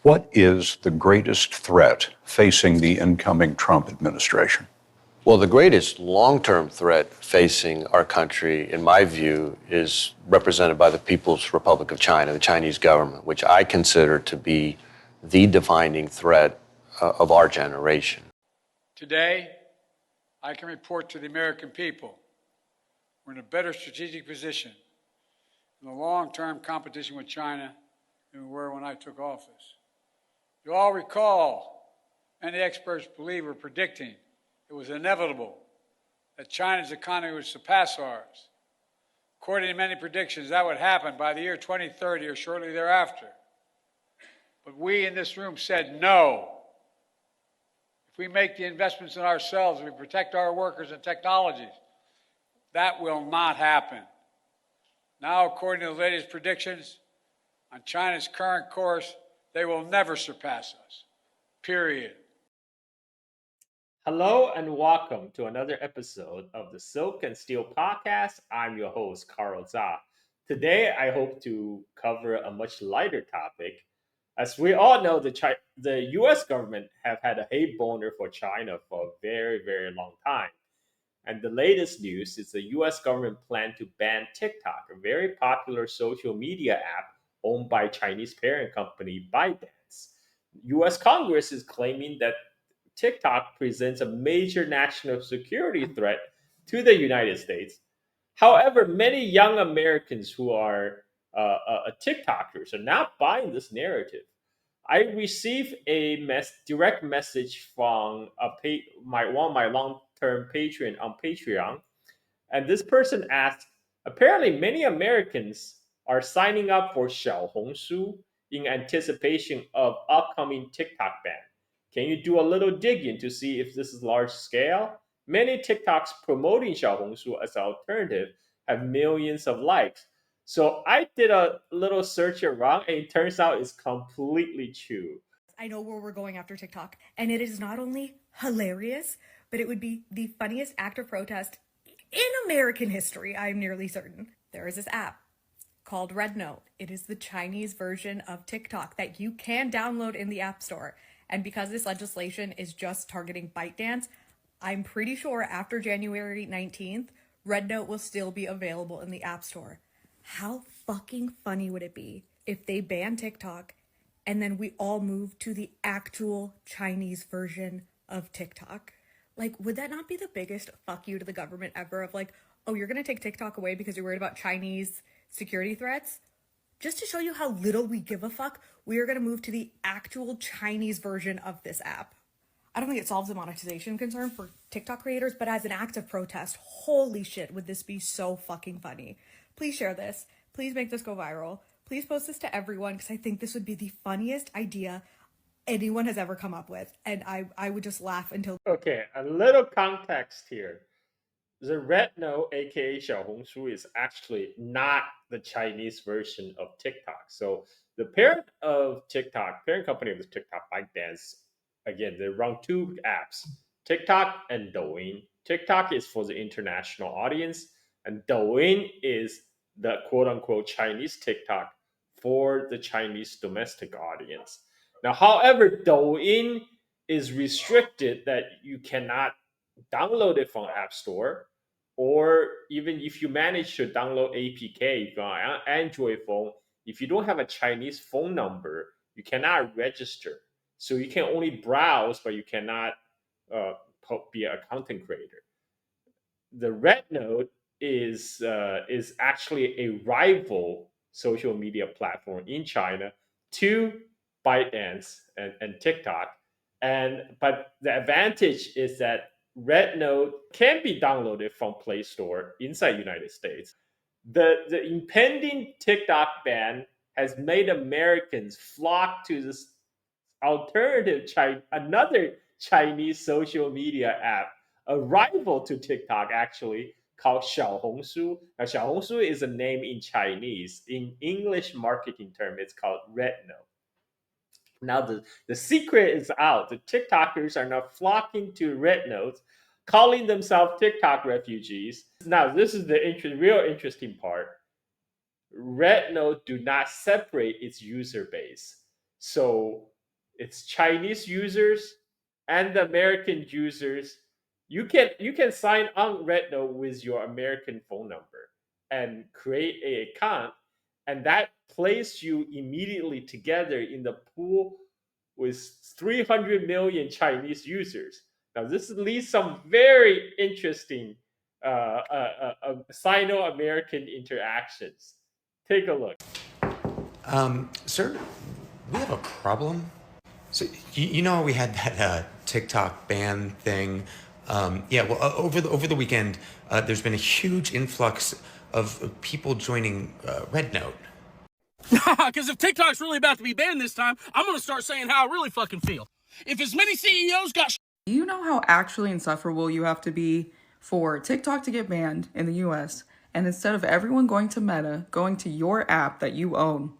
What is the greatest threat facing the incoming Trump administration? Well, the greatest long-term threat facing our country, in my view, is represented by the People's Republic of China, the Chinese government, which I consider to be the defining threat of our generation. Today, I can report to the American people we're in a better strategic position in the long-term competition with China than we were when I took office. You all recall many experts believe or predicting it was inevitable that China's economy would surpass ours. According to many predictions, that would happen by the year 2030 or shortly thereafter. But we in this room said no. If we make the investments in ourselves and we protect our workers and technologies, that will not happen. Now, according to the latest predictions, on China's current course, they will never surpass us. Period. Hello and welcome to another episode of the Silk and Steel podcast. I'm your host, Carl Za. Today, I hope to cover a much lighter topic. As we all know, the US government have had a hate boner for China for a very, very long time. And the latest news is the US government plan to ban TikTok, a very popular social media app owned by Chinese parent company ByteDance. US Congress is claiming that TikTok presents a major national security threat to the United States. However, many young Americans who are TikTokers are not buying this narrative. I received a direct message from one of my long-term patron on Patreon, and this person asked, apparently many Americans are signing up for Xiaohongshu in anticipation of upcoming TikTok ban. Can you do a little digging to see if this is large scale? Many TikToks promoting Xiaohongshu as an alternative have millions of likes. So I did a little search around, and it turns out it's completely true. I know where we're going after TikTok, and it is not only hilarious, but it would be the funniest act of protest in American history, I'm nearly certain. There is this app called REDnote. It is the Chinese version of TikTok that you can download in the App Store. And because this legislation is just targeting ByteDance, I'm pretty sure after January 19th, REDnote will still be available in the App Store. How fucking funny would it be if they ban TikTok and then we all move to the actual Chinese version of TikTok? Like, would that not be the biggest fuck you to the government ever of like, oh, you're going to take TikTok away because you're worried about Chinese security threats? Just to show you how little we give a fuck, we are going to move to the actual Chinese version of this app. I don't think it solves the monetization concern for TikTok creators, but as an act of protest, holy shit, would this be so fucking funny. Please share this. Please make this go viral. Please post this to everyone because I think this would be the funniest idea anyone has ever come up with. And I would just laugh until... Okay, a little context here. The REDnote, aka Xiaohongshu, is actually not the Chinese version of TikTok. So the parent company of the TikTok, ByteDance, again, they run two apps, TikTok and Douyin. TikTok is for the international audience, and Douyin is the quote-unquote Chinese TikTok for the Chinese domestic audience. Now, however, Douyin is restricted that you cannot download it from App Store, or even if you manage to download APK on an Android phone, if you don't have a Chinese phone number, you cannot register. So you can only browse, but you cannot be a content creator. The REDnote is actually a rival social media platform in China to ByteDance and TikTok. But the advantage is that REDnote can be downloaded from Play Store inside United States. The impending TikTok ban has made Americans flock to this another Chinese social media app, a rival to TikTok actually, called Xiaohongshu. Now, Xiaohongshu is a name in Chinese. In English marketing term, it's called REDnote. Now the secret is out. The TikTokers are now flocking to REDnote, calling themselves TikTok refugees. Now this is the real interesting part. REDnote do not separate its user base. So It's Chinese users and the American users. You can sign on RedNote with your American phone number and create an account, and that places you immediately together in the pool with 300 million Chinese users. Now, this leads some very interesting Sino-American interactions. Take a look. Sir, we have a problem. So you know we had that TikTok ban thing. Yeah, well, over the weekend, there's been a huge influx of people joining RedNote. Because if TikTok's really about to be banned this time, I'm going to start saying how I really fucking feel. If as many CEOs got... Do you know how actually insufferable you have to be for TikTok to get banned in the US, and instead of everyone going to Meta, going to your app that you own,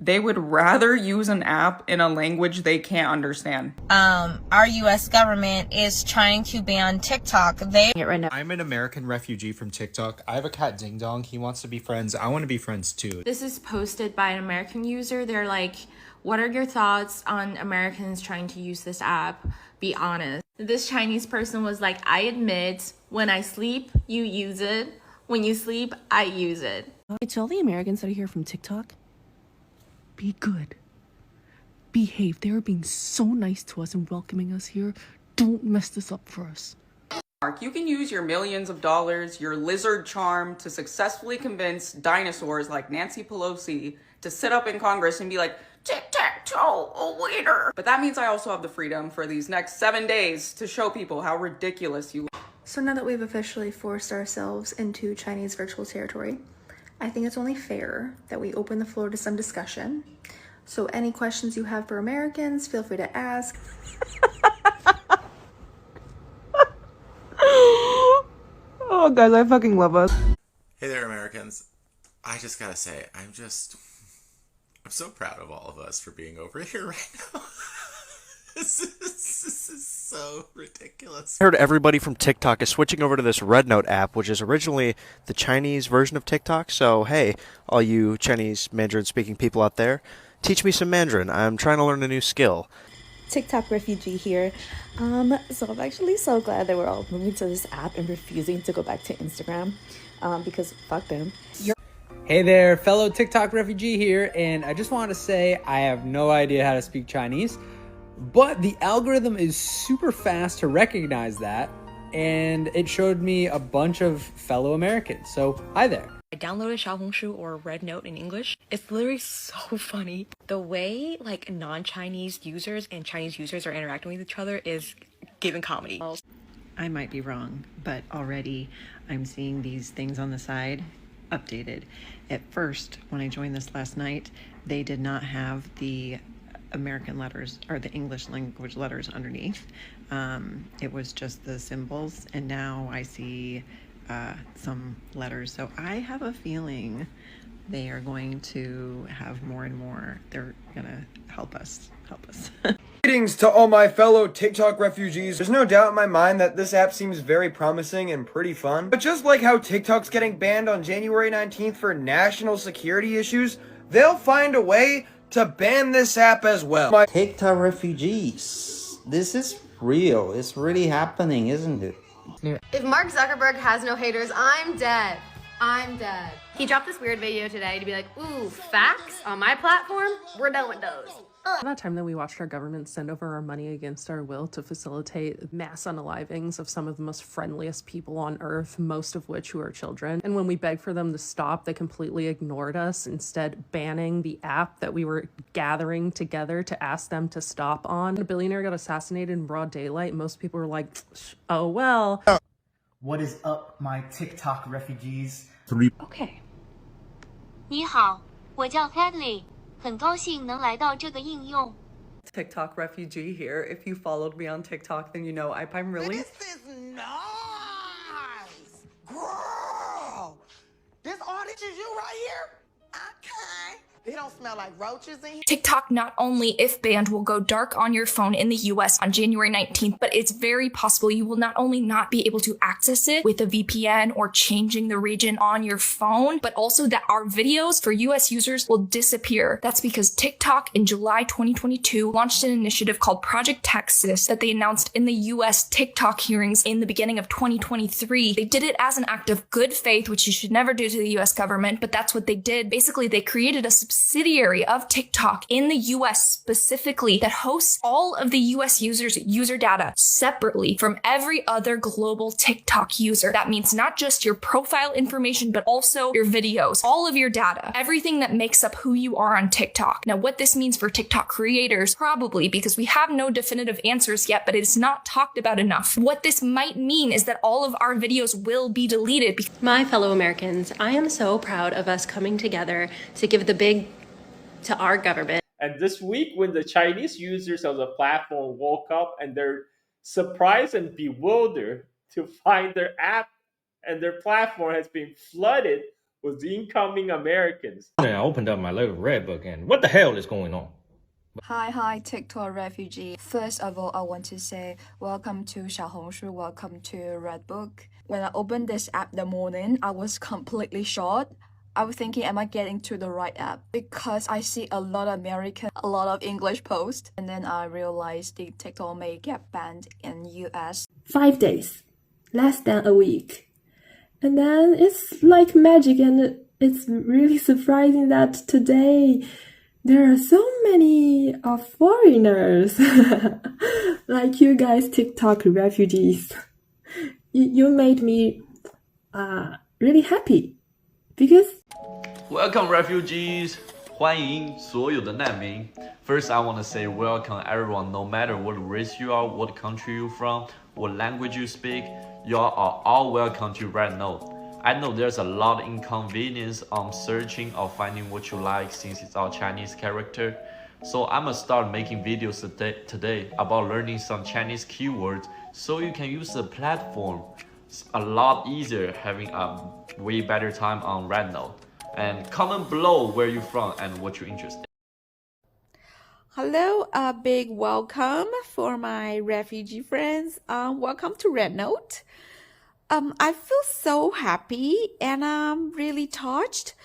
they would rather use an app in a language they can't understand? Our US government is trying to ban TikTok. I'm an American refugee from TikTok. I have a cat, Ding Dong. He wants to be friends. I want to be friends too. This is posted by an American user. They're like, what are your thoughts on Americans trying to use this app? Be honest. This Chinese person was like, I admit, when I sleep, you use it. When you sleep, I use it. To all the Americans that are here from TikTok, be good. Behave. They are being so nice to us and welcoming us here. Don't mess this up for us. Mark, you can use your millions of dollars, your lizard charm, to successfully convince dinosaurs like Nancy Pelosi to sit up in Congress and be like, tic-tac-toe, a waiter. But that means I also have the freedom for these next 7 days to show people how ridiculous you are. So now that we've officially forced ourselves into Chinese virtual territory, I think it's only fair that we open the floor to some discussion. So any questions you have for Americans, feel free to ask. Oh, guys, I fucking love us. Hey there, Americans. I just gotta say, I'm so proud of all of us for being over here right now. This is so ridiculous. I heard everybody from TikTok is switching over to this RedNote app, which is originally the Chinese version of TikTok. So, hey, all you Chinese Mandarin-speaking people out there, teach me some Mandarin. I'm trying to learn a new skill. TikTok refugee here. So I'm actually so glad that we're all moving to this app and refusing to go back to Instagram because fuck them. Hey there, fellow TikTok refugee here, and I just want to say I have no idea how to speak Chinese, but the algorithm is super fast to recognize that, and it showed me a bunch of fellow Americans. So hi there. I downloaded Xiaohongshu or RedNote in English. It's literally so funny. The way like non-Chinese users and Chinese users are interacting with each other is giving comedy. I might be wrong, but already I'm seeing these things on the side updated. At first, when I joined this last night, they did not have the American letters or the English language letters underneath. It was just the symbols, and now I see some letters. So I have a feeling they are going to have more and more. They're gonna help us. Greetings to all my fellow TikTok refugees. There's no doubt in my mind that this app seems very promising and pretty fun. But just like how TikTok's getting banned on January 19th for national security issues, they'll find a way to ban this app as well. TikTok refugees. This is real. It's really happening, isn't it? If Mark Zuckerberg has no haters, I'm dead. I'm dead. He dropped this weird video today to be like, ooh, facts on my platform? We're done with those. That time that we watched our government send over our money against our will to facilitate mass unalivings of some of the most friendliest people on earth, most of which who are children. And when we begged for them to stop, they completely ignored us, instead banning the app that we were gathering together to ask them to stop on. A billionaire got assassinated in broad daylight. Most people were like, oh, well. What is up, my TikTok refugees? Okay. 你好，我叫 Hadley。 很高兴能来到这个应用。 TikTok refugee here. If you followed me on TikTok, then you know I'm really... This is nice! Girl! This audience is you right here? Okay. It don't smell like roaches in here. TikTok not only, if banned, will go dark on your phone in the US on January 19th, but it's very possible you will not only not be able to access it with a VPN or changing the region on your phone, but also that our videos for US users will disappear. That's because TikTok in July 2022 launched an initiative called Project Texas that they announced in the US TikTok hearings in the beginning of 2023. They did it as an act of good faith, which you should never do to the US government, but that's what they did. Basically, they created a subsidiary of TikTok in the US specifically that hosts all of the US users' user data separately from every other global TikTok user. That means not just your profile information, but also your videos, all of your data, everything that makes up who you are on TikTok. Now, what this means for TikTok creators, probably because we have no definitive answers yet, but it's not talked about enough. What this might mean is that all of our videos will be deleted. My fellow Americans, I am so proud of us coming together to give the big to our government. And this week, when the Chinese users of the platform woke up and they're surprised and bewildered to find their app and their platform has been flooded with incoming Americans. I opened up my little red book and what the hell is going on? Hi, TikTok refugee. First of all, I want to say welcome to Xiaohongshu, welcome to Redbook. When I opened this app the morning, I was completely shocked. I was thinking, am I getting to the right app? Because I see a lot of American, a lot of English posts. And then I realized the TikTok may get banned in US. 5 days, less than a week. And then it's like magic, and it's really surprising that today there are so many foreigners like you guys, TikTok refugees. You made me really happy because Welcome refugees! 欢迎所有的难民. First, I want to say welcome everyone, no matter what race you are, what country you're from, what language you speak, you are all welcome to REDnote. I know there's a lot of inconvenience on searching or finding what you like since it's all Chinese character. So I'm gonna start making videos today about learning some Chinese keywords so you can use the platform. It's a lot easier having a way better time on REDnote. And comment below where you're from and what you're interested in. Hello, a big welcome for my refugee friends. Welcome to REDnote. I feel so happy and I'm really touched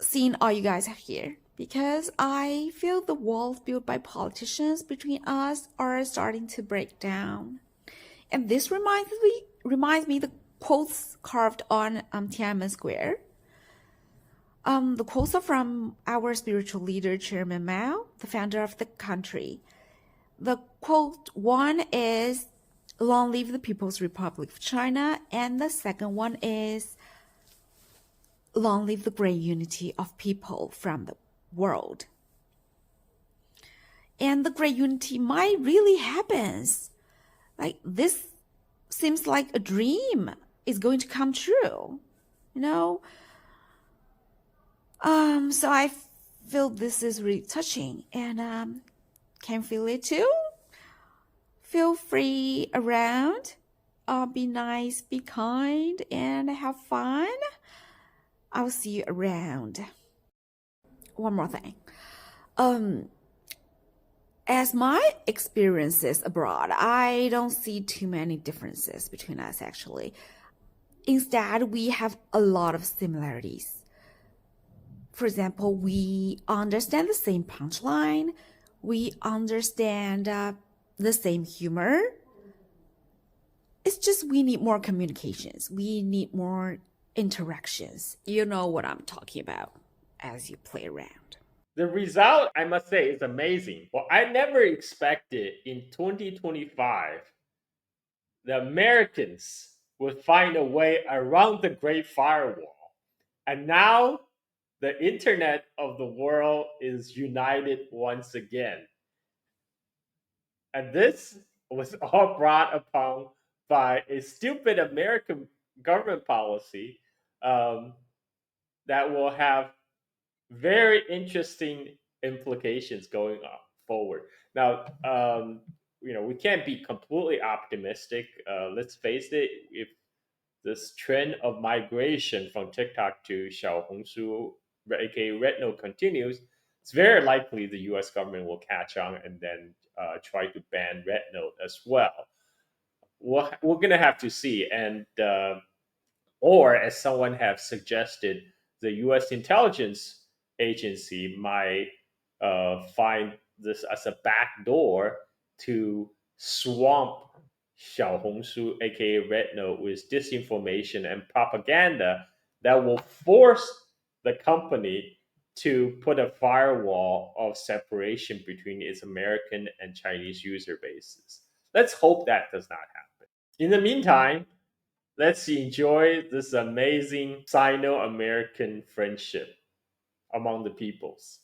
seeing all you guys here because I feel the walls built by politicians between us are starting to break down. And this reminds me the quotes carved on Tiananmen Square. The quotes are from our spiritual leader, Chairman Mao, the founder of the country. The quote one is, "Long live the People's Republic of China," and the second one is, "Long live the great unity of people from the world." And the great unity might really happen. Like this seems like a dream is going to come true, you know? So I feel this is really touching and can feel it too. Feel free around. Be nice, be kind, and have fun. I'll see you around. One more thing. As my experiences abroad, I don't see too many differences between us actually. Instead, we have a lot of similarities. For example, we understand the same punchline. We understand the same humor. It's just we need more communications. We need more interactions. You know what I'm talking about as you play around. The result, I must say, is amazing. Well, I never expected in 2025 the Americans would find a way around the Great Firewall. And now the internet of the world is united once again. And this was all brought upon by a stupid American government policy that will have very interesting implications going forward. Now, we can't be completely optimistic. Let's face it, if this trend of migration from TikTok to Xiaohongshu aka REDnote, continues, it's very likely the U.S. government will catch on and then try to ban REDnote as well. We're gonna have to see, and or as someone have suggested, the U.S. intelligence agency might find this as a backdoor to swamp Xiaohongshu, aka REDnote, with disinformation and propaganda that will force the company to put a firewall of separation between its American and Chinese user bases. Let's hope that does not happen. In the meantime, let's enjoy this amazing Sino-American friendship among the peoples.